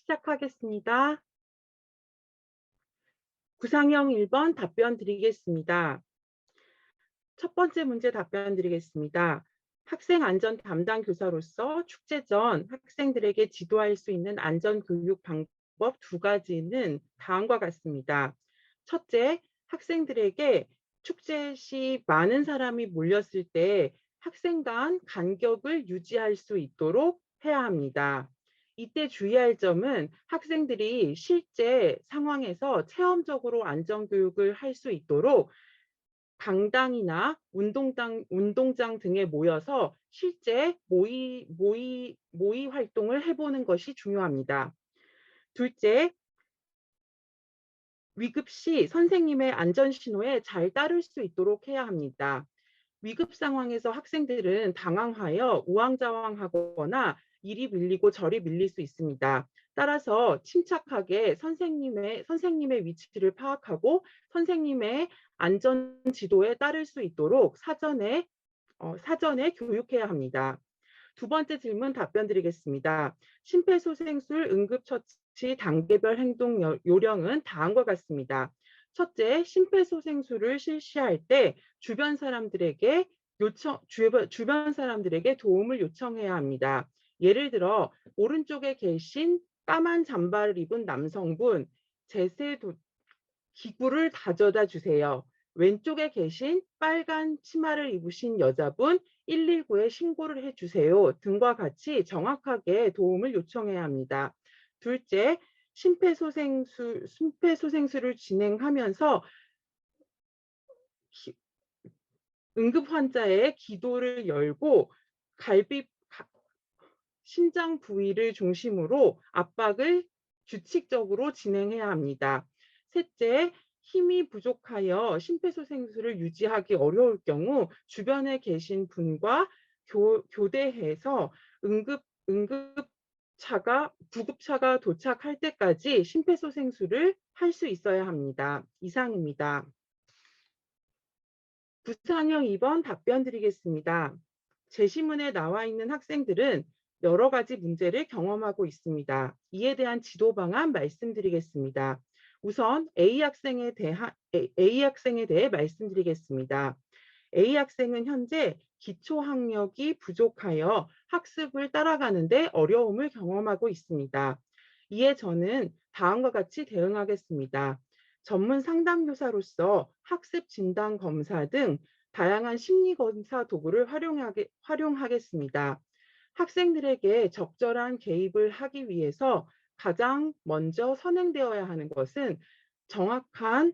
시작하겠습니다. 구상형 1번 답변 드리겠습니다. 첫 번째 문제 답변 드리겠습니다. 학생 안전 담당 교사로서 축제 전 학생들에게 지도할 수 있는 안전 교육 방법 두 가지는 다음과 같습니다. 첫째, 학생들에게 축제 시 많은 사람이 몰렸을 때 학생 간 간격을 유지할 수 있도록 해야 합니다. 이때 주의할 점은 학생들이 실제 상황에서 체험적으로 안전교육을 할 수 있도록 강당이나 운동장 등에 모여서 실제 모의 활동을 해보는 것이 중요합니다. 둘째, 위급 시 선생님의 안전 신호에 잘 따를 수 있도록 해야 합니다. 위급 상황에서 학생들은 당황하여 우왕좌왕하거나 이리 밀리고 저리 밀릴 수 있습니다. 따라서 침착하게 선생님의 위치를 파악하고 선생님의 안전 지도에 따를 수 있도록 사전에 교육해야 합니다. 두 번째 질문 답변 드리겠습니다. 심폐소생술 응급처치 단계별 행동 요령은 다음과 같습니다. 첫째, 심폐소생술을 실시할 때 주변 사람들에게 도움을 요청해야 합니다. 예를 들어 오른쪽에 계신 까만 잠바를 입은 남성분, 제세 기구를 가져다 주세요. 왼쪽에 계신 빨간 치마를 입으신 여자분 119에 신고를 해주세요. 등과 같이 정확하게 도움을 요청해야 합니다. 둘째, 심폐소생술을 진행하면서 응급 환자의 기도를 열고 심장 부위를 중심으로 압박을 규칙적으로 진행해야 합니다. 셋째, 힘이 부족하여 심폐소생술을 유지하기 어려울 경우 주변에 계신 분과 교대해서 구급차가 도착할 때까지 심폐소생술을 할 수 있어야 합니다. 이상입니다. 구상형 2번 답변 드리겠습니다. 제시문에 나와 있는 학생들은 여러 가지 문제를 경험하고 있습니다. 이에 대한 지도 방안 말씀드리겠습니다. 우선 A 학생에 대해 말씀드리겠습니다. A 학생은 현재 기초 학력이 부족하여 학습을 따라가는데 어려움을 경험하고 있습니다. 이에 저는 다음과 같이 대응하겠습니다. 전문 상담교사로서 학습 진단 검사 등 다양한 심리 검사 도구를 활용하겠습니다. 학생들에게 적절한 개입을 하기 위해서 가장 먼저 선행되어야 하는 것은 정확한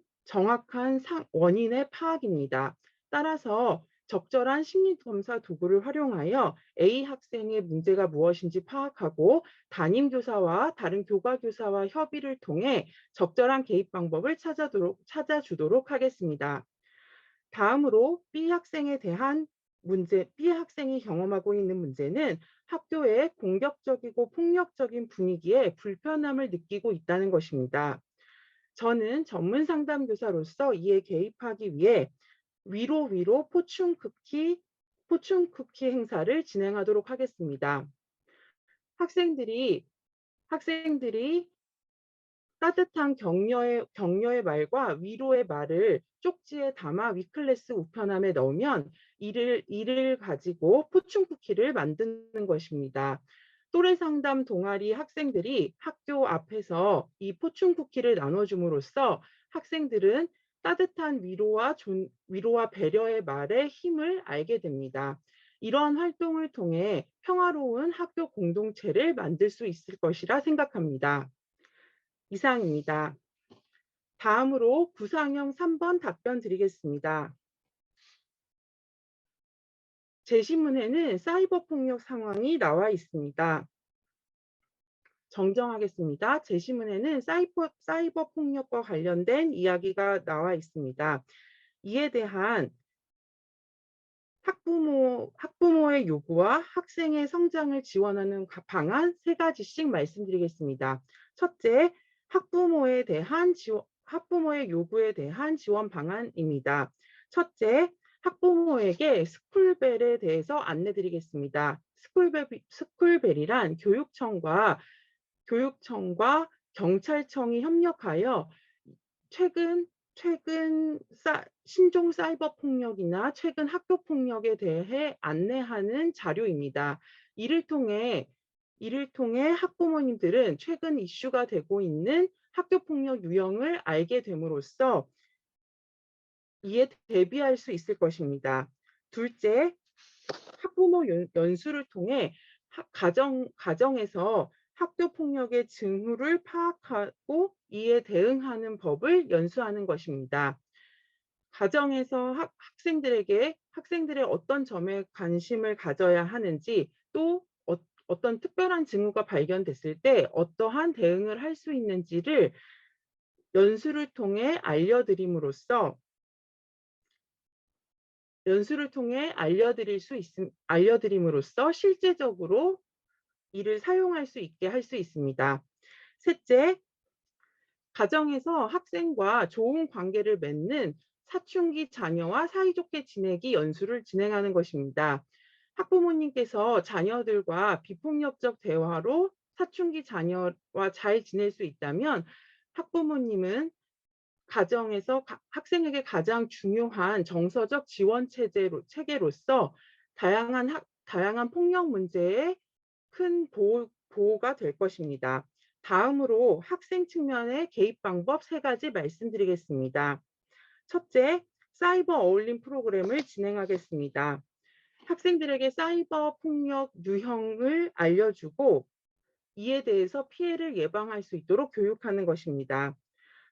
원인의 파악입니다. 따라서 적절한 심리검사 도구를 활용하여 A 학생의 문제가 무엇인지 파악하고 담임교사와 다른 교과교사와 협의를 통해 적절한 개입 방법을 찾아주도록 하겠습니다. 다음으로 B 학생이 경험하고 있는 문제는 학교의 공격적이고 폭력적인 분위기에 불편함을 느끼고 있다는 것입니다. 저는 전문 상담교사로서 이에 개입하기 위해 위로 포춘 쿠키 행사를 진행하도록 하겠습니다. 학생들이 따뜻한 격려의 말과 위로의 말을 쪽지에 담아 위클래스 우편함에 넣으면 이를 가지고 포춘 쿠키를 만드는 것입니다. 또래 상담 동아리 학생들이 학교 앞에서 이 포춘 쿠키를 나눠줌으로써 학생들은 따뜻한 위로와 배려의 말의 힘을 알게 됩니다. 이러한 활동을 통해 평화로운 학교 공동체를 만들 수 있을 것이라 생각합니다. 이상입니다. 다음으로 구상형 3번 답변 드리겠습니다. 제시문에는 사이버 폭력 상황이 나와 있습니다. 정정하겠습니다. 제시문에는 사이버 폭력과 관련된 이야기가 나와 있습니다. 이에 대한 학부모의 요구와 학생의 성장을 지원하는 방안 세 가지씩 말씀드리겠습니다. 첫째, 학부모의 요구에 대한 지원 방안입니다. 첫째, 학부모에게 스쿨벨에 대해서 안내드리겠습니다. 스쿨벨이란 교육청과 교육청과 경찰청이 협력하여 최근 신종 사이버 폭력이나 최근 학교 폭력에 대해 안내하는 자료입니다. 이를 통해 학부모님들은 최근 이슈가 되고 있는 학교 폭력 유형을 알게 됨으로써 이에 대비할 수 있을 것입니다. 둘째, 학부모 연수를 통해 가정에서 학교 폭력의 징후를 파악하고 이에 대응하는 법을 연수하는 것입니다. 가정에서 학생들의 어떤 점에 관심을 가져야 하는지, 또 어떤 특별한 징후가 발견됐을 때 어떠한 대응을 할 수 있는지를 연수를 통해 알려드림으로써 실제적으로 이를 사용할 수 있게 할 수 있습니다. 셋째, 가정에서 학생과 좋은 관계를 맺는 사춘기 자녀와 사이좋게 지내기 연수를 진행하는 것입니다. 학부모님께서 자녀들과 비폭력적 대화로 사춘기 자녀와 잘 지낼 수 있다면 학부모님은 가정에서 학생에게 가장 중요한 정서적 지원 체계로서 다양한 폭력 문제에 큰 보호가 될 것입니다. 다음으로 학생 측면의 개입 방법 3가지 말씀드리겠습니다. 첫째, 사이버 어울림 프로그램을 진행하겠습니다. 학생들에게 사이버 폭력 유형을 알려주고 이에 대해서 피해를 예방할 수 있도록 교육하는 것입니다.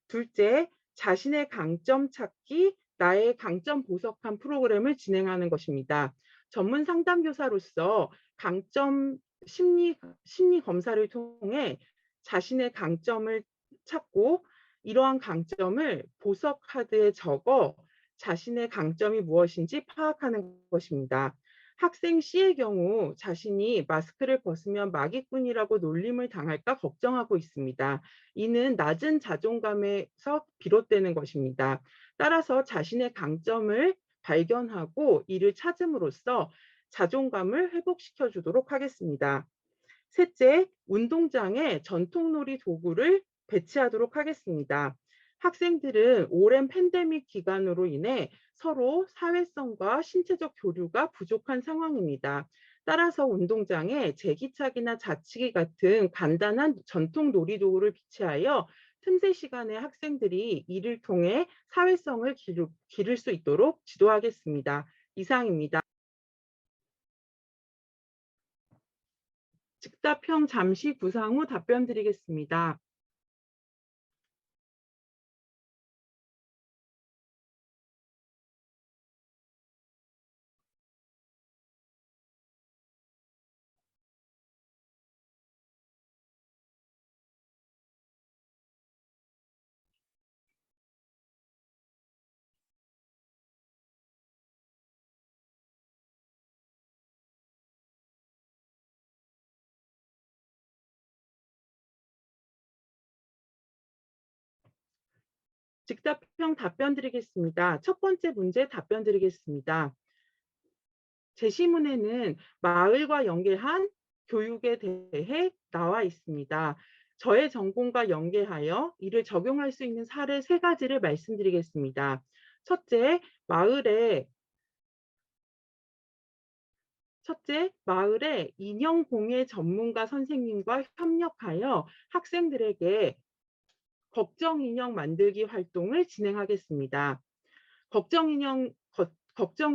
둘째, 자신의 강점 찾기, 나의 강점 보석한 프로그램을 진행하는 것입니다. 전문 상담교사로서 강점 심리 검사를 통해 자신의 강점을 찾고 이러한 강점을 보석 카드에 적어 자신의 강점이 무엇인지 파악하는 것입니다. 학생 C의 경우 자신이 마스크를 벗으면 마기꾼이라고 놀림을 당할까 걱정하고 있습니다. 이는 낮은 자존감에서 비롯되는 것입니다. 따라서 자신의 강점을 발견하고 이를 찾음으로써 자존감을 회복시켜 주도록 하겠습니다. 셋째, 운동장에 전통놀이 도구를 배치하도록 하겠습니다. 학생들은 오랜 팬데믹 기간으로 인해 서로 사회성과 신체적 교류가 부족한 상황입니다. 따라서 운동장에 제기차기나 자치기 같은 간단한 전통 놀이도구를 비치하여 틈새 시간에 학생들이 이를 통해 사회성을 기를 수 있도록 지도하겠습니다. 이상입니다. 즉답형 잠시 구상 후 답변 드리겠습니다. 즉답형 답변 드리겠습니다. 첫 번째 문제 답변 드리겠습니다. 제시문에는 마을과 연계한 교육에 대해 나와 있습니다. 저의 전공과 연계하여 이를 적용할 수 있는 사례 3가지를 말씀드리겠습니다. 첫째, 마을의 인형 공예 전문가 선생님과 협력하여 학생들에게 걱정 인형 만들기 활동을 진행하겠습니다. 걱정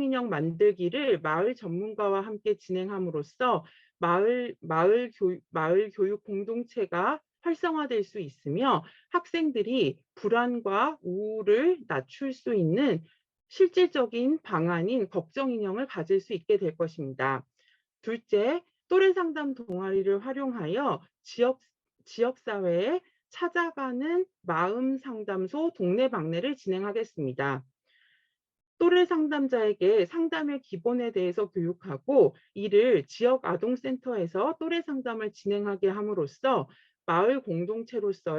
인형 만들기를 마을 전문가와 함께 진행함으로써 마을 교육 공동체가 활성화될 수 있으며 학생들이 불안과 우울을 낮출 수 있는 실질적인 방안인 걱정 인형을 가질 수 있게 될 것입니다. 둘째, 또래 상담 동아리를 활용하여 지역사회에 찾아가는 마음 상담소 동네방네를 진행하겠습니다. 또래 상담자에게 상담의 기본에 대해서 교육하고 이를 지역 아동센터에서 또래 상담을 진행하게 함으로써 마을 공동체로서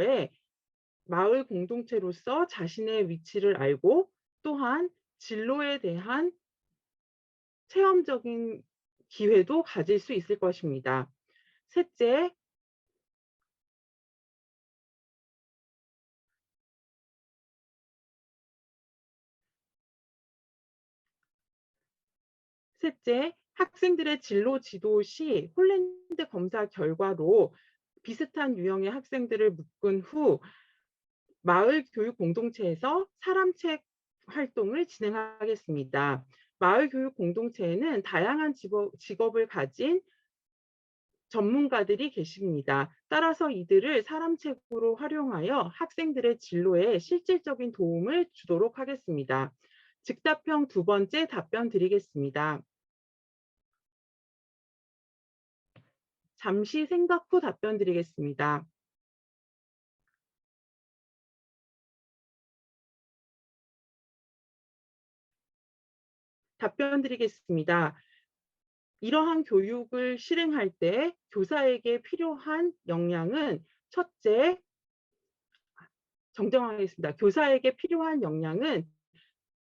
자신의 위치를 알고 또한 진로에 대한 체험적인 기회도 가질 수 있을 것입니다. 셋째, 셋째, 학생들의 진로 지도 시 홀랜드 검사 결과로 비슷한 유형의 학생들을 묶은 후 마을 교육 공동체에서 사람책 활동을 진행하겠습니다. 마을 교육 공동체에는 다양한 직업을 가진 전문가들이 계십니다. 따라서 이들을 사람책으로 활용하여 학생들의 진로에 실질적인 도움을 주도록 하겠습니다. 즉답형 두 번째 답변 드리겠습니다. 잠시 생각 후 답변 드리겠습니다. 답변 드리겠습니다. 이러한 교육을 실행할 때 교사에게 필요한 역량은 첫째, 정정하겠습니다. 교사에게 필요한 역량은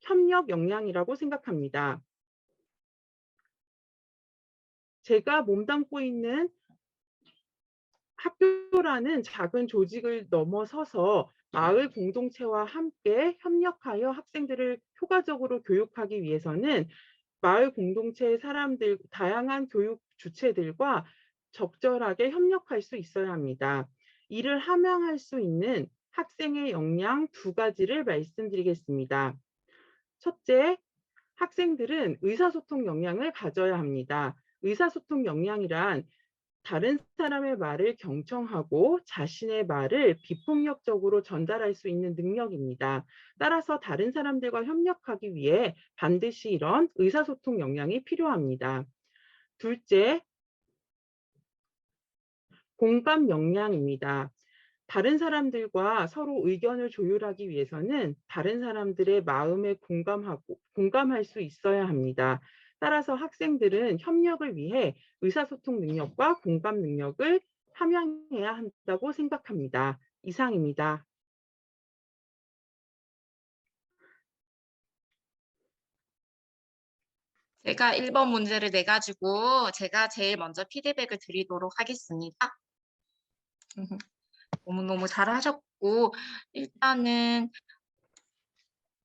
협력 역량이라고 생각합니다. 제가 몸담고 있는 학교라는 작은 조직을 넘어서서 마을 공동체와 함께 협력하여 학생들을 효과적으로 교육하기 위해서는 마을 공동체의 사람들, 다양한 교육 주체들과 적절하게 협력할 수 있어야 합니다. 이를 함양할 수 있는 학생의 역량 두 가지를 말씀드리겠습니다. 첫째, 학생들은 의사소통 역량을 가져야 합니다. 의사소통 역량이란 다른 사람의 말을 경청하고 자신의 말을 비폭력적으로 전달할 수 있는 능력입니다. 따라서 다른 사람들과 협력하기 위해 반드시 이런 의사소통 역량이 필요합니다. 둘째, 공감 역량입니다. 다른 사람들과 서로 의견을 조율하기 위해서는 다른 사람들의 마음에 공감할 수 있어야 합니다. 따라서 학생들은 협력을 위해 의사소통 능력과 공감 능력을 함양해야 한다고 생각합니다. 이상입니다. 제가 1번 문제를 내가지고 제가 제일 먼저 피드백을 드리도록 하겠습니다. 너무너무 잘하셨고, 일단은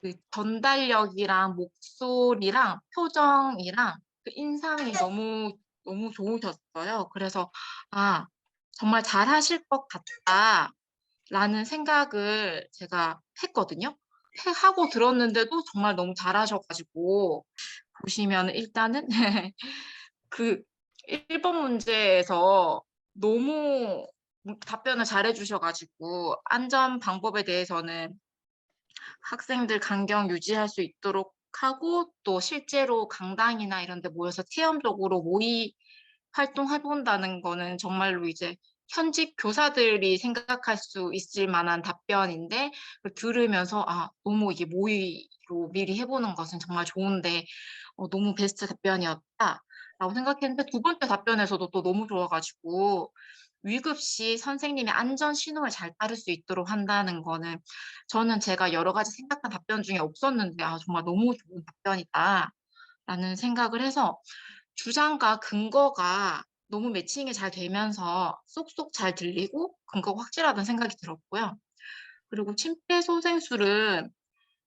그 전달력이랑 목소리랑 표정이랑 그 인상이 너무 좋으셨어요. 그래서, 아, 정말 잘하실 것 같다라는 생각을 제가 했거든요. 하고 들었는데도 정말 너무 잘하셔가지고, 보시면 일단은 그 1번 문제에서 너무 답변을 잘해 주셔가지고 안전 방법에 대해서는 학생들 간격 유지할 수 있도록 하고 또 실제로 강당이나 이런 데 모여서 체험적으로 모의 활동해 본다는 거는 정말로 이제 현직 교사들이 생각할 수 있을 만한 답변인데 그걸 들으면서 아, 너무 이게 모의로 미리 해보는 것은 정말 좋은데 너무 베스트 답변이었다라고 생각했는데 두 번째 답변에서도 또 너무 좋아가지고 위급 시 선생님의 안전 신호를 잘 따를 수 있도록 한다는 거는 저는 제가 여러 가지 생각한 답변 중에 없었는데 아, 정말 너무 좋은 답변이다라는 생각을 해서 주장과 근거가 너무 매칭이 잘 되면서 쏙쏙 잘 들리고 근거가 확실하다는 생각이 들었고요. 그리고 심폐소생술은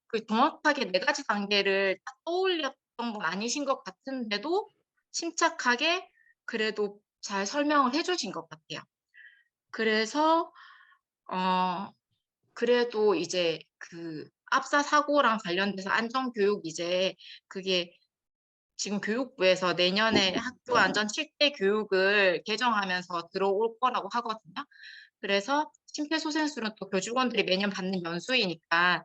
그 정확하게 네 가지 단계를 딱 떠올렸던 건 아니신 것 같은데도 침착하게 그래도 잘 설명을 해주신 것 같아요. 그래서 그래도 이제 그 압사 사고랑 관련돼서 안전교육 이제 그게 지금 교육부에서 내년에 학교 안전 7대 교육을 개정하면서 들어올 거라고 하거든요. 그래서 심폐소생술은 또 교직원들이 매년 받는 연수이니까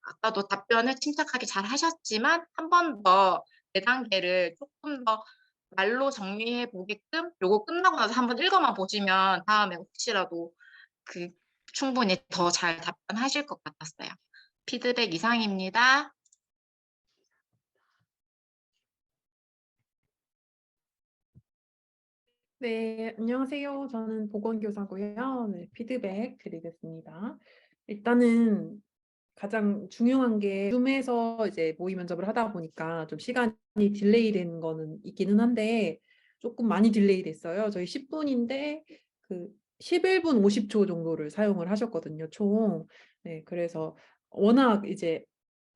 아까도 답변을 침착하게 잘 하셨지만 한 번 더 네 단계를 조금 더 말로 정리해 보게끔 요거 끝나고 나서 한번 읽어만 보시면 다음에 혹시라도 그 충분히 더 잘 답변하실 것 같았어요. 피드백 이상입니다. 네, 안녕하세요. 저는 보건교사고요. 네, 피드백 드리겠습니다. 일단은 가장 중요한 게 줌에서 이제 모의 면접을 하다 보니까 좀 시간이 딜레이 되는 거는 있기는 한데 조금 많이 딜레이 됐어요. 저희 10분인데 그 11분 50초 정도를 사용을 하셨거든요, 총. 네, 그래서 워낙 이제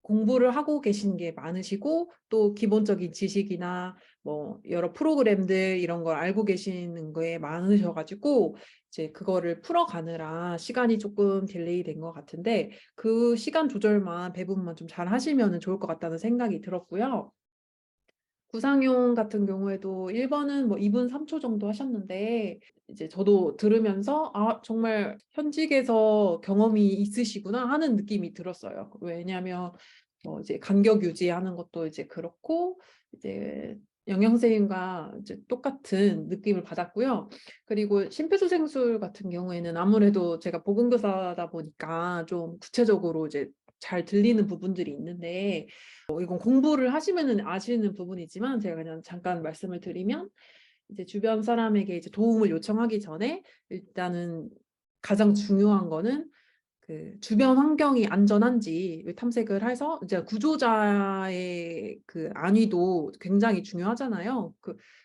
공부를 하고 계신 게 많으시고 또 기본적인 지식이나 뭐 여러 프로그램들 이런 걸 알고 계시는 거에 많으셔가지고 이제 그거를 풀어가느라 시간이 조금 딜레이 된 것 같은데 그 시간 조절만 배분만 좀 잘 하시면 좋을 것 같다는 생각이 들었고요. 구상용 같은 경우에도 1번은 뭐 2분 3초 정도 하셨는데 이제 저도 들으면서 아 정말 현직에서 경험이 있으시구나 하는 느낌이 들었어요. 왜냐하면 이제 간격 유지하는 것도 이제 그렇고 이제 영양생과 이제 똑같은 느낌을 받았고요. 그리고 심폐소생술 같은 경우에는 아무래도 제가 보건교사다 보니까 좀 구체적으로 이제 잘 들리는 부분들이 있는데 이건 공부를 하시면은 아시는 부분이지만 제가 그냥 잠깐 말씀을 드리면 이제 주변 사람에게 이제 도움을 요청하기 전에 일단은 가장 중요한 거는 그 주변 환경이 안전한지 탐색을 해서 이제 구조자의 그 안위도 굉장히 중요하잖아요.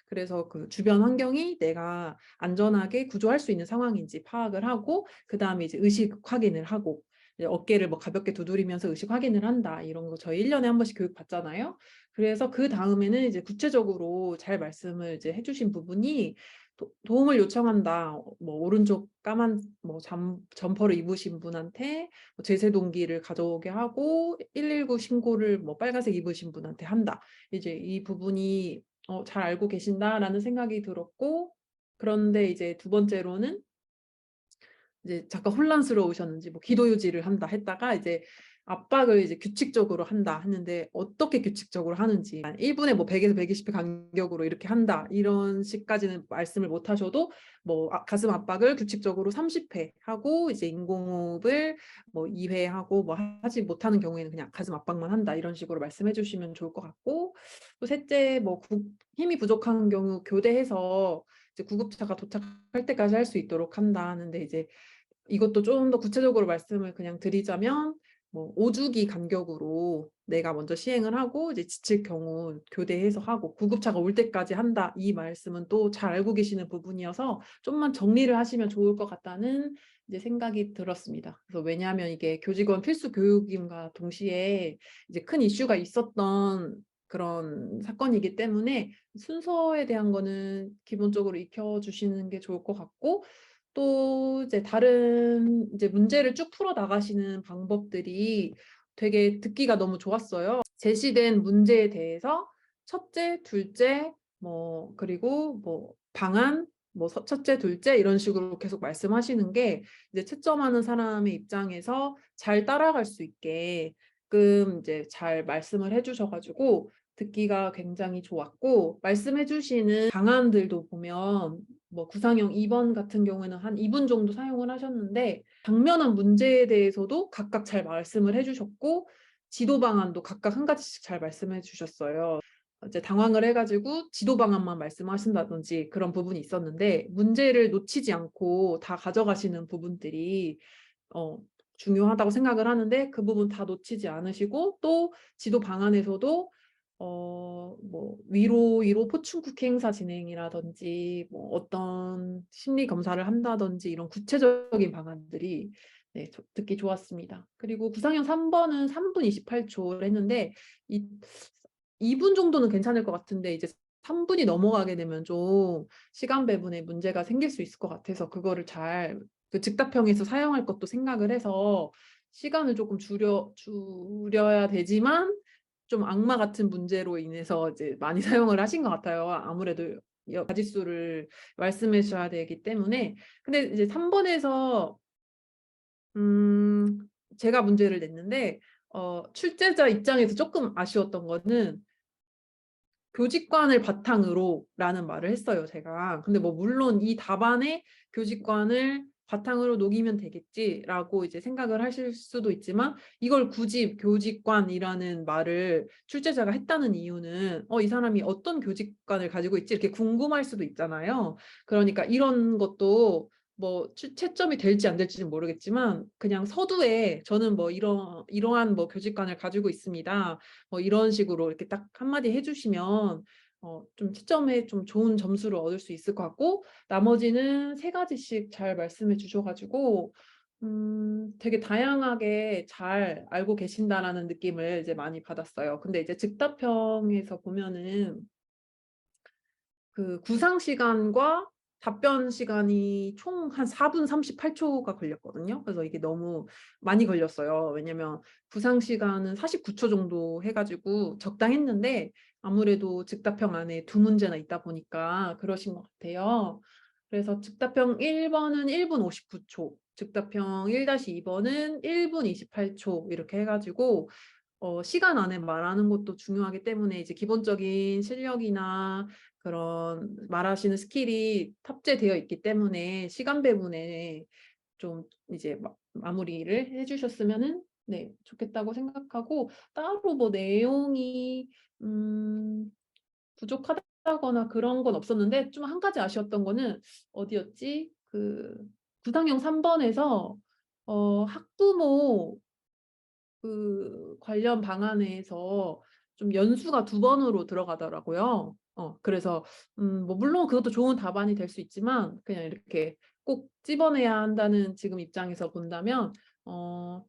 그래서 그 주변 환경이 내가 안전하게 구조할 수 있는 상황인지 파악을 하고 그다음에 이제 의식 확인을 하고 이제 어깨를 뭐 가볍게 두드리면서 의식 확인을 한다. 이런 거 저희 1년에 한 번씩 교육 받잖아요. 그래서 그 다음에는 이제 구체적으로 잘 말씀을 이제 해주신 부분이 도움을 요청한다. 뭐 오른쪽 까만 뭐 점퍼를 입으신 분한테 뭐 제세동기를 가져오게 하고 119 신고를 뭐 빨간색 입으신 분한테 한다. 이제 이 부분이 잘 알고 계신다라는 생각이 들었고 그런데 이제 두 번째로는 이제 잠깐 혼란스러우셨는지 뭐 기도 유지를 한다 했다가 이제 압박을 이제 규칙적으로 한다 했는데 어떻게 규칙적으로 하는지 1분에 뭐 100에서 120회 간격으로 이렇게 한다 이런 식까지는 말씀을 못 하셔도 뭐 가슴 압박을 규칙적으로 30회 하고 이제 인공호흡을 뭐 2회 하고 뭐 하지 못하는 경우에는 그냥 가슴 압박만 한다 이런 식으로 말씀해 주시면 좋을 것 같고 또 셋째 뭐 힘이 부족한 경우 교대해서 이제 구급차가 도착할 때까지 할 수 있도록 한다 하는데 이제 이것도 좀 더 구체적으로 말씀을 그냥 드리자면 뭐 5주기 간격으로 내가 먼저 시행을 하고 이제 지칠 경우 교대해서 하고 구급차가 올 때까지 한다. 이 말씀은 또 잘 알고 계시는 부분이어서 좀만 정리를 하시면 좋을 것 같다는 이제 생각이 들었습니다. 그래서 왜냐하면 이게 교직원 필수 교육임과 동시에 이제 큰 이슈가 있었던 그런 사건이기 때문에 순서에 대한 거는 기본적으로 익혀주시는 게 좋을 것 같고 또 이제 다른 이제 문제를 쭉 풀어 나가시는 방법들이 되게 듣기가 너무 좋았어요. 제시된 문제에 대해서 첫째, 둘째, 뭐 그리고 뭐 방안, 뭐 첫째, 둘째 이런 식으로 계속 말씀하시는 게 이제 채점하는 사람의 입장에서 잘 따라갈 수 있게끔 이제 잘 말씀을 해주셔가지고 듣기가 굉장히 좋았고 말씀해 주시는 방안들도 보면 뭐 구상형 2번 같은 경우에는 한 2분 정도 사용을 하셨는데 당면한 문제에 대해서도 각각 잘 말씀을 해주셨고 지도 방안도 각각 한 가지씩 잘 말씀해 주셨어요. 이제 당황을 해가지고 지도 방안만 말씀하신다든지 그런 부분이 있었는데 문제를 놓치지 않고 다 가져가시는 부분들이 중요하다고 생각을 하는데 그 부분 다 놓치지 않으시고 또 지도 방안에서도 뭐 위로 포춘쿠키 행사 진행이라든지 뭐 어떤 심리 검사를 한다든지 이런 구체적인 방안들이 네, 듣기 좋았습니다. 그리고 구상형 3번은 3분 28초를 했는데 2분 정도는 괜찮을 것 같은데 이제 3분이 넘어가게 되면 좀 시간 배분에 문제가 생길 수 있을 것 같아서 그거를 잘 그 즉답형에서 사용할 것도 생각을 해서 시간을 조금 줄여야 되지만 좀 악마 같은 문제로 인해서 이제 많이 사용을 하신 것 같아요. 아무래도 가지수를 말씀해 주셔야 되기 때문에. 근데 이제 3번에서 제가 문제를 냈는데 출제자 입장에서 조금 아쉬웠던 거는 교직관을 바탕으로 라는 말을 했어요, 제가. 근데 뭐 물론 이 답안에 교직관을 바탕으로 녹이면 되겠지라고 이제 생각을 하실 수도 있지만 이걸 굳이 교직관이라는 말을 출제자가 했다는 이유는 이 사람이 어떤 교직관을 가지고 있지 이렇게 궁금할 수도 있잖아요. 그러니까 이런 것도 뭐 채점이 될지 안 될지는 모르겠지만 그냥 서두에 저는 뭐 이러한 뭐 교직관을 가지고 있습니다. 뭐 이런 식으로 이렇게 딱 한마디 해주시면 좀 채점에 좀 좋은 점수를 얻을 수 있을 것 같고 나머지는 3가지씩 잘 말씀해 주셔가지고 되게 다양하게 잘 알고 계신다라는 느낌을 이제 많이 받았어요. 근데 이제 즉답형에서 보면은 그 구상 시간과 답변 시간이 총 한 4분 38초가 걸렸거든요. 그래서 이게 너무 많이 걸렸어요. 왜냐면 구상 시간은 49초 정도 해 가지고 적당했는데 아무래도 즉답형 안에 2문제나 있다 보니까 그러신 것 같아요. 그래서 즉답형 1번은 1분 59초, 즉답형 1-2번은 1분 28초 이렇게 해 가지고 시간 안에 말하는 것도 중요하기 때문에 이제 기본적인 실력이나 그런 말하시는 스킬이 탑재되어 있기 때문에 시간 배분에 좀 이제 마무리를 해 주셨으면은 네 좋겠다고 생각하고, 따로 뭐 내용이 음 부족하다거나 그런 건 없었는데 좀 한 가지 아쉬웠던 거는 어디였지? 그 구상형 3 번에서 학부모 그 관련 방안에서 좀 연수가 2번으로 들어가더라고요. 그래서 뭐 물론 그것도 좋은 답안이 될 수 있지만 그냥 이렇게 꼭 집어내야 한다는 지금 입장에서 본다면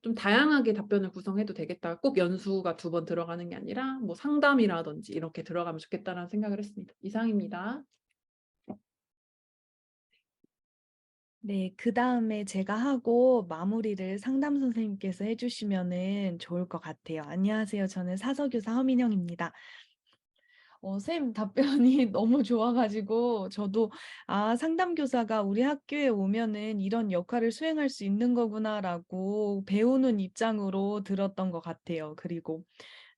좀 다양하게 답변을 구성해도 되겠다. 꼭 연수가 2번 들어가는 게 아니라 뭐 상담이라든지 이렇게 들어가면 좋겠다라는 생각을 했습니다. 이상입니다. 네, 그다음에 제가 하고 마무리를 상담 선생님께서 해주시면은 좋을 것 같아요. 안녕하세요. 저는 사서교사 허민영입니다. 선생님 답변이 너무 좋아가지고 저도 상담교사가 우리 학교에 오면은 이런 역할을 수행할 수 있는 거구나라고 배우는 입장으로 들었던 것 같아요. 그리고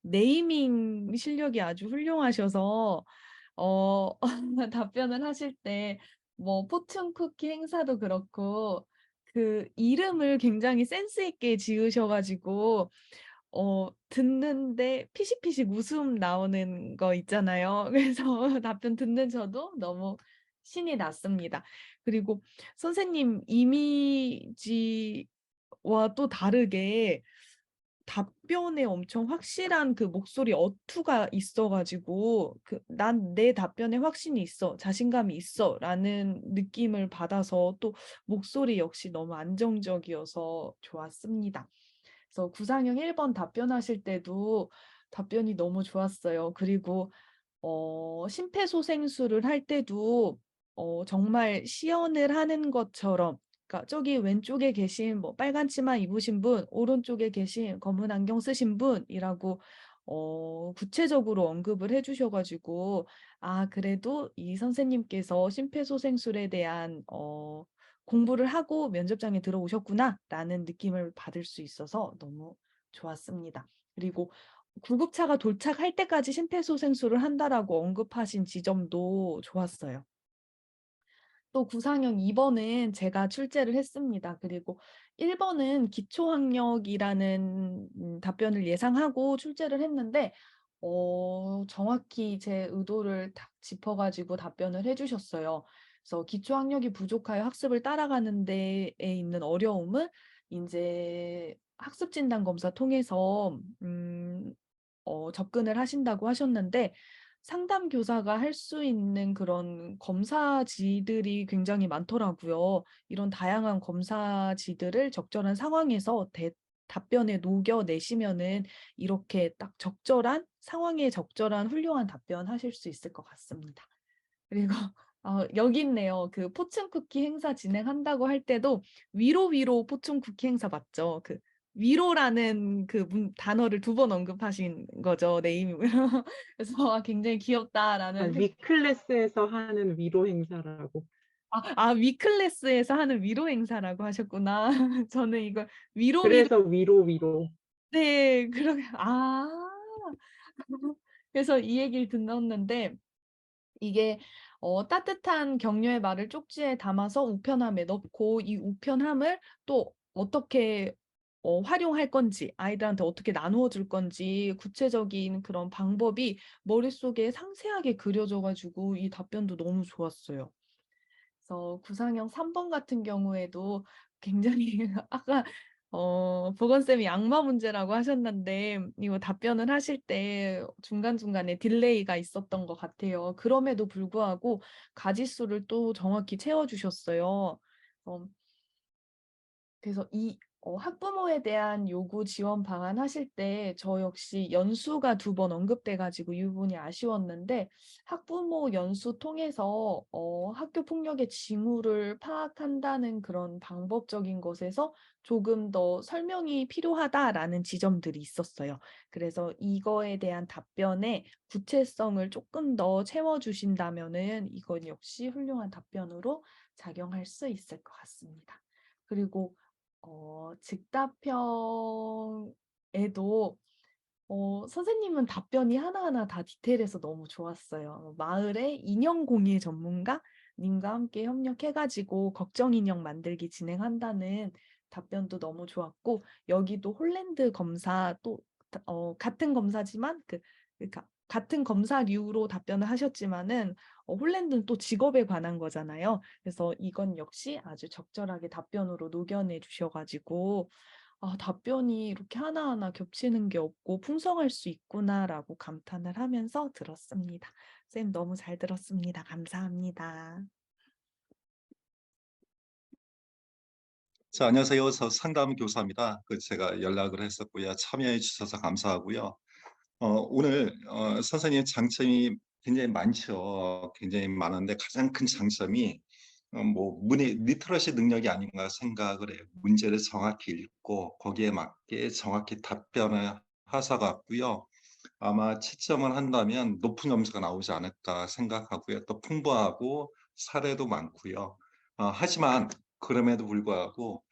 네이밍 실력이 아주 훌륭하셔서 답변을 하실 때 뭐 포춘 쿠키 행사도 그렇고 그 이름을 굉장히 센스 있게 지으셔 가지고 듣는데 피식피식 웃음 나오는 거 있잖아요. 그래서 답변 듣는 저도 너무 신이 났습니다. 그리고 선생님 이미지와 또 다르게 답변에 엄청 확실한 그 목소리 어투가 있어 가지고 "난 내 답변에 확신이 있어. 자신감이 있어."라는 느낌을 받아서 또 목소리 역시 너무 안정적이어서 좋았습니다. 그래서 구상형 1번 답변하실 때도 답변이 너무 좋았어요. 그리고 심폐소생술을 할 때도 정말 시연을 하는 것처럼, 그러니까 저기 왼쪽에 계신 뭐 빨간 치마 입으신 분, 오른쪽에 계신 검은 안경 쓰신 분이라고 구체적으로 언급을 해 주셔 가지고 그래도 이 선생님께서 심폐소생술에 대한 공부를 하고 면접장에 들어오셨구나라는 느낌을 받을 수 있어서 너무 좋았습니다. 그리고 구급차가 도착할 때까지 심폐소생술을 한다라고 언급하신 지점도 좋았어요. 또 구상형 2번은 제가 출제를 했습니다. 그리고 1번은 기초학력이라는 답변을 예상하고 출제를 했는데 정확히 제 의도를 딱 짚어 가지고 답변을 해 주셨어요. 그래서 기초학력이 부족하여 학습을 따라가는 데에 있는 어려움은 인제 학습 진단 검사 통해서 접근을 하신다고 하셨는데, 상담 교사가 할 수 있는 그런 검사지들이 굉장히 많더라고요. 이런 다양한 검사지들을 적절한 상황에서 답변에 녹여내시면은 이렇게 딱 적절한 상황에 적절한 훌륭한 답변하실 수 있을 것 같습니다. 그리고 여기 있네요. 그 포춘 쿠키 행사 진행한다고 할 때도 위로 포춘 쿠키 행사 맞죠? 그 위로라는 그 단어를 2번 언급하신 거죠, 네이밍을. 그래서 굉장히 귀엽다라는 위클래스에서 하는 위로 행사라고. 위클래스에서 하는 위로 행사라고 하셨구나. 저는 이걸 위로. 그래서 위로. 네. 그러게 그래서 이 얘기를 들었는데, 이게 따뜻한 격려의 말을 쪽지에 담아서 우편함에 넣고 이 우편함을 또 어떻게 활용할 건지, 아이들한테 어떻게 나누어 줄 건지 구체적인 그런 방법이 머릿속에 상세하게 그려져 가지고 이 답변도 너무 좋았어요. 그래서 구상형 3번 같은 경우에도 굉장히 아까 보건쌤이 악마 문제라고 하셨는데 이거 답변을 하실 때 중간중간에 딜레이가 있었던 것 같아요. 그럼에도 불구하고 가지수를 또 정확히 채워 주셨어요. 그래서 이 학부모에 대한 요구 지원 방안 하실 때 저 역시 연수가 2번 언급돼 가지고 이 부분이 아쉬웠는데 학부모 연수 통해서 학교 폭력의 징후를 파악한다는 그런 방법적인 것에서 조금 더 설명이 필요하다라는 지점들이 있었어요. 그래서 이거에 대한 답변의 구체성을 조금 더 채워 주신다면은 이건 역시 훌륭한 답변으로 작용할 수 있을 것 같습니다. 그리고 즉답형에도 선생님은 답변이 하나하나 다 디테일해서 너무 좋았어요. 마을의 인형 공예 전문가 님과 함께 협력해 가지고 걱정 인형 만들기 진행한다는 답변도 너무 좋았고 여기도 홀랜드 검사 또 같은 검사지만 그러니까 같은 검사류로 답변을 하셨지만은 홀랜드는 또 직업에 관한 거잖아요. 그래서 이건 역시 아주 적절하게 답변으로 녹여내 주셔 가지고 아, 답변이 이렇게 하나하나 겹치는 게 없고 풍성할 수 있구나라고 감탄을 하면서 들었습니다. 쌤 너무 잘 들었습니다. 감사합니다. 자, 안녕하세요. 상담 교사입니다. 제가 연락을 했었고요. 참여해 주셔서 감사하고요. 오늘 선생님 장점이 굉장히 많죠. 굉장히 많은데 가장 큰 장점이 뭐 리터러시 능력이 아닌가 생각을 해요. 문제를 정확히 읽고 거기에 맞게 정확히 답변을 하사 같고요. 아마 채점을 한다면 높은 점수가 나오지 않을까 생각하고요. 또 풍부하고 사례도 많고요. 하지만 그럼에도 불구하고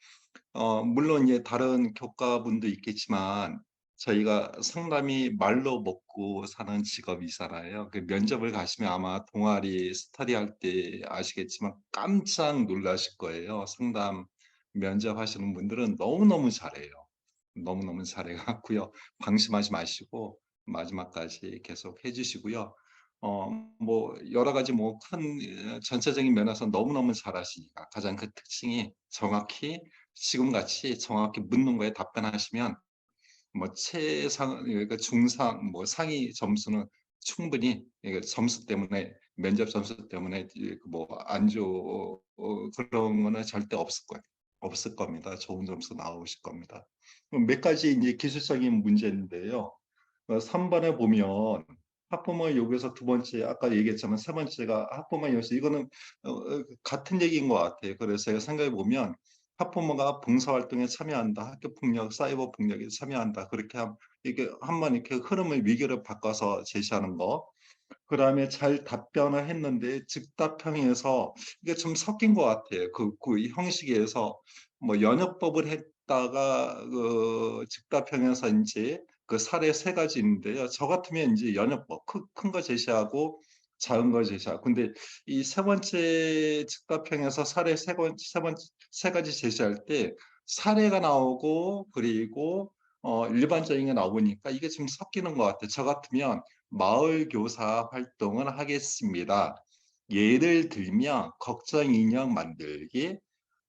물론 이제 다른 교과분도 있겠지만 저희가 상담이 말로 먹고 사는 직업이잖아요. 그 면접을 가시면 아마 동아리 스터디할 때 아시겠지만 깜짝 놀라실 거예요. 상담 면접하시는 분들은 너무너무 잘해요. 너무너무 잘해 갖고요. 방심하지 마시고 마지막까지 계속 해 주시고요. 뭐 여러 가지 뭐 큰 전체적인 면에서 너무너무 잘하시니까 가장 큰 특징이 정확히 지금같이 정확히 묻는 거에 답변하시면 뭐 최상 그러니까 중상 뭐 상위 점수는 충분히 점수 때문에 면접 점수 때문에 뭐안 그런 거는 절대 없을 거예요. 없을 겁니다. 좋은 점수 나오실 겁니다. 몇 가지 이제 기술적인 문제인데요. 3번에 보면 학부모 요구에서 2번째 아까 얘기했지만 3번째가 학부모 요구 이거는 같은 얘기인 것 같아요. 그래서 제가 생각해 보면 학부모가 봉사활동에 참여한다, 학교폭력, 사이버 폭력에 참여한다. 그렇게 이게 한번 이렇게 흐름을 위기를 바꿔서 제시하는 거. 그다음에 잘 답변을 했는데 즉답형에서 이게 좀 섞인 것 같아요. 그 형식에서 뭐 연역법을 했다가 즉답형에서 이제 그 사례 3가지 있는데요. 저 같으면 이제 연역법 큰 거 제시하고 작은 거 제시하고 근데 이 3번째 즉답형에서 사례 3가지 제시할 때 사례가 나오고 그리고 일반적인 게 나오니까 이게 좀 섞이는 것 같아요. 저 같으면 마을 교사 활동을 하겠습니다. 예를 들면 걱정 인형 만들기,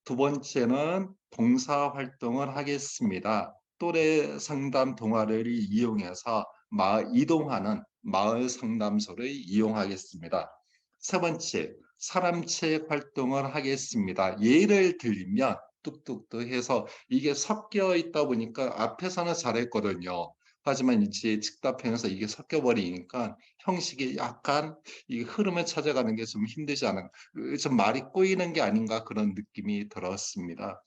2번째는 봉사 활동을 하겠습니다. 또래 상담 동아리를 이용해서 이동하는 마을 상담소를 이용하겠습니다. 3번째, 사람책 활동을 하겠습니다. 예를 들면 뚝뚝뚝 해서 이게 섞여 있다 보니까 앞에서는 잘했거든요. 하지만 이제 즉답형에서 이게 섞여 버리니까 형식이 약간 이 흐름을 찾아가는 게 좀 힘들지 않은 좀 말이 꼬이는 게 아닌가 그런 느낌이 들었습니다.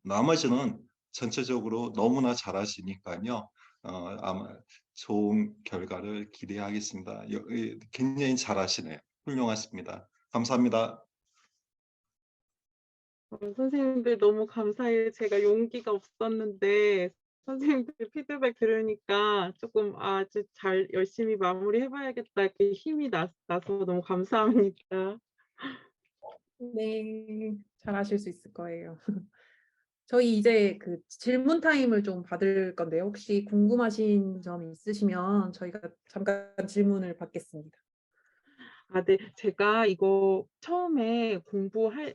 나머지는 전체적으로 너무나 잘하시니까요. 아마 좋은 결과를 기대하겠습니다. 굉장히 잘하시네요. 훌륭하십니다. 감사합니다. 선생님들 너무 감사해요. 제가 용기가 없었는데 선생님들 피드백 들으니까 조금 아주 잘 열심히 마무리해봐야겠다 이렇게 힘이 나서 너무 감사합니다. 네, 잘하실 수 있을 거예요. 저희 이제 그 질문 타임을 좀 받을 건데요. 혹시 궁금하신 점 있으시면 저희가 잠깐 질문을 받겠습니다. 네. 제가 이거 처음에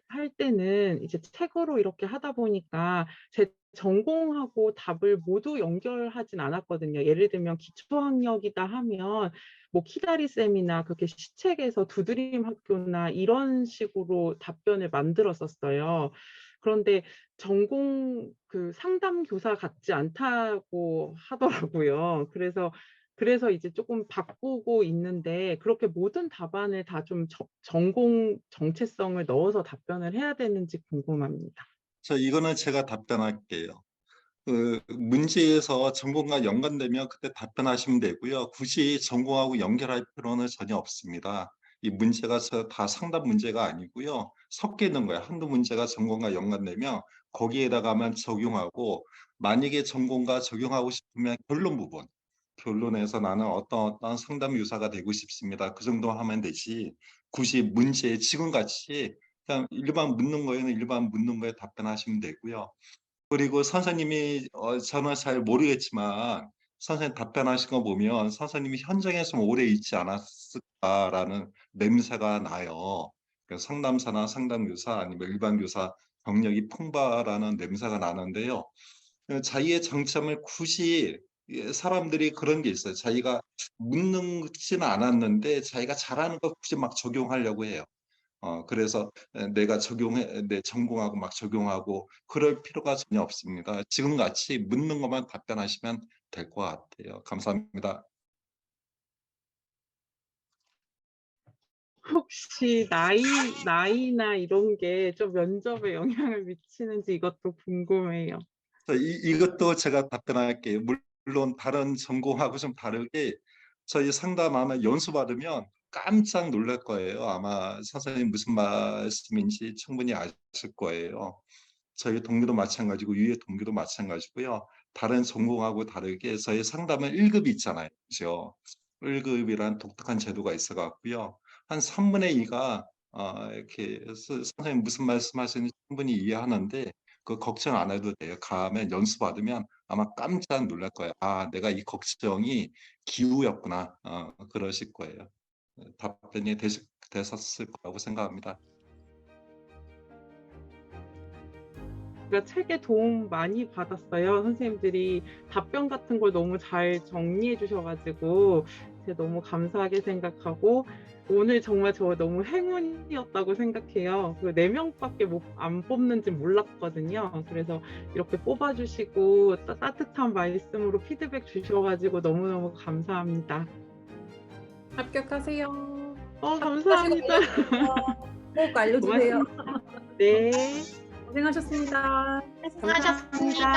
할 때는 이제 책으로 이렇게 하다 보니까 제 전공하고 답을 모두 연결하진 않았거든요. 예를 들면 기초학력이다 하면 뭐 키다리 쌤이나 그렇게 시책에서 두드림 학교나 이런 식으로 답변을 만들었었어요. 그런데 전공 그 상담 교사 같지 않다고 하더라고요. 그래서 이제 조금 바꾸고 있는데 그렇게 모든 답안을 다 좀 전공 정체성을 넣어서 답변을 해야 되는지 궁금합니다. 이거는 제가 답변할게요. 그 문제에서 전공과 연관되면 그때 답변하시면 되고요. 굳이 전공하고 연결할 필요는 전혀 없습니다. 이 문제가 다 상담 문제가 아니고요. 섞여 있는 거예요. 한두 문제가 전공과 연관되면 거기에다가만 적용하고, 만약에 전공과 적용하고 싶으면 결론 부분, 결론에서 나는 어떤 상담 유사가 되고 싶습니다. 그 정도 하면 되지. 굳이 문제 지금같이 그냥 일반 묻는 거에는 일반 묻는 거에 답변하시면 되고요. 그리고 선생님이 저는 잘 모르겠지만 선생님 답변하신 거 보면 선생님이 현장에 좀 오래 있지 않았을까라는 냄새가 나요. 그러니까 상담사나 상담교사 아니면 일반 교사 경력이 풍부하라는 냄새가 나는데요. 자기의 장점을 굳이, 사람들이 그런 게 있어요. 자기가 묻지는 않았는데 자기가 잘하는 거 굳이 막 적용하려고 해요. 그래서 내가 내 전공하고 막 적용하고 그럴 필요가 전혀 없습니다. 지금 같이 묻는 것만 답변하시면 될 것 같아요. 감사합니다. 혹시 나이나 이런 게 좀 면접에 영향을 미치는지 이것도 궁금해요. 이것도 제가 답변할게요. 물론 다른 전공하고 좀 다르게 저희 상담하면 연수받으면 깜짝 놀랄 거예요. 아마 선생님 무슨 말씀인지 충분히 아실 거예요. 저희 동기도 마찬가지고 위에 동기도 마찬가지고요. 다른 전공하고 다르게 저희 상담은 1급이 있잖아요. 그죠? 1급이란 독특한 제도가 있어 갖고요. 한 3분의 2가 이렇게 선생님 무슨 말씀하시는지 충분히 이해하는데 그 걱정 안 해도 돼요. 가면 연수 받으면 아마 깜짝 놀랄 거예요. 아, 내가 이 걱정이 기우였구나. 그러실 거예요. 답변이 되셨을 거라고 생각합니다. 제가 책에 도움 많이 받았어요. 선생님들이 답변 같은 걸 너무 잘 정리해 주셔가지고 제가 너무 감사하게 생각하고 오늘 정말 저 너무 행운이었다고 생각해요. 그 4명밖에 안 뽑는지 몰랐거든요. 그래서 이렇게 뽑아주시고 따뜻한 말씀으로 피드백 주셔가지고 너무너무 감사합니다. 합격하세요. 감사합니다. 꼭 알려주세요. 네. 고생하셨습니다. 수고하셨습니다.